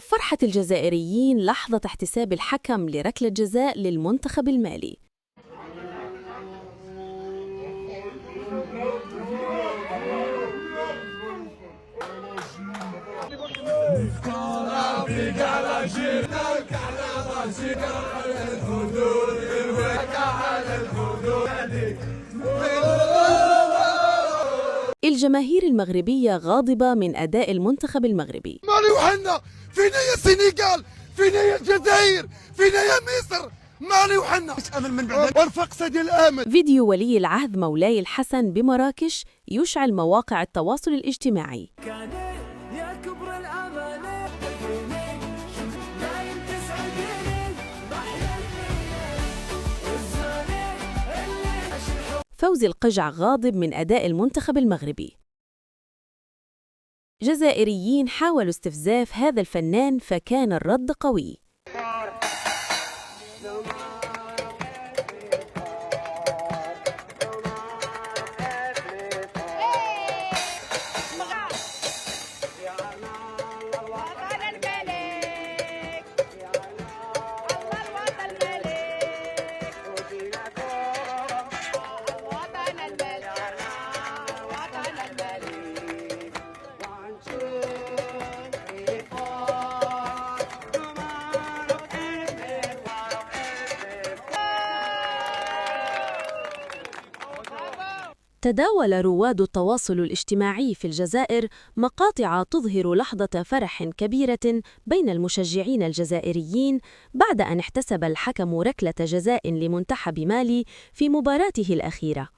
فرحة الجزائريين لحظة احتساب الحكم لركلة جزاء للمنتخب المالي. الجماهير المغربية غاضبة من أداء المنتخب المغربي. مالي وحنا فينا يا السنغال، فينا يا الجزائر، فينا يا مصر، مالي وحنا امل من بعد والفقصه ديال الامل. فيديو ولي العهد مولاي الحسن بمراكش يشعل مواقع التواصل الاجتماعي. فوزي القجع غاضب من أداء المنتخب المغربي. جزائريين حاولوا استفزاف هذا الفنان فكان الرد قوي. تداول رواد التواصل الاجتماعي في الجزائر مقاطع تظهر لحظة فرح كبيرة بين المشجعين الجزائريين بعد أن احتسب الحكم ركلة جزاء لمنتخب مالي في مباراته الأخيرة.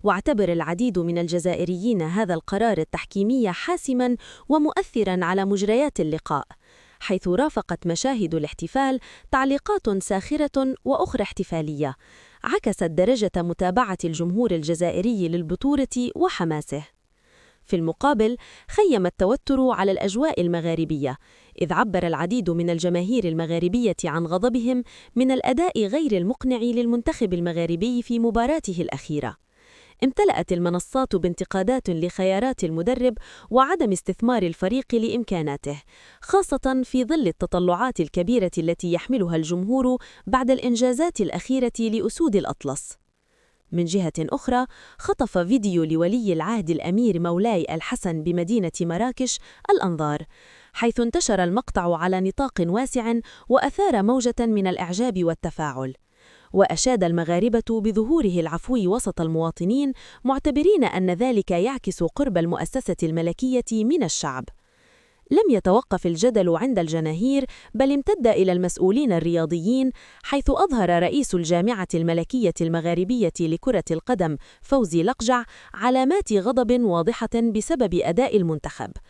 واعتبر العديد من الجزائريين هذا القرار التحكيمي حاسماً ومؤثراً على مجريات اللقاء، حيث رافقت مشاهد الاحتفال تعليقات ساخرة وأخرى احتفالية عكست درجة متابعة الجمهور الجزائري للبطولة وحماسه. في المقابل، خيم التوتر على الأجواء المغاربية، إذ عبر العديد من الجماهير المغاربية عن غضبهم من الأداء غير المقنع للمنتخب المغاربي في مباراته الأخيرة. امتلأت المنصات بانتقادات لخيارات المدرب وعدم استثمار الفريق لإمكاناته، خاصة في ظل التطلعات الكبيرة التي يحملها الجمهور بعد الإنجازات الأخيرة لأسود الأطلس. من جهة أخرى، خطف فيديو لولي العهد الأمير مولاي الحسن بمدينة مراكش الأنظار، حيث انتشر المقطع على نطاق واسع وأثار موجة من الإعجاب والتفاعل. وأشاد المغاربة بظهوره العفوي وسط المواطنين، معتبرين أن ذلك يعكس قرب المؤسسة الملكية من الشعب. لم يتوقف الجدل عند الجماهير، بل امتد إلى المسؤولين الرياضيين، حيث أظهر رئيس الجامعة الملكية المغاربية لكرة القدم فوزي القجع علامات غضب واضحة بسبب أداء المنتخب،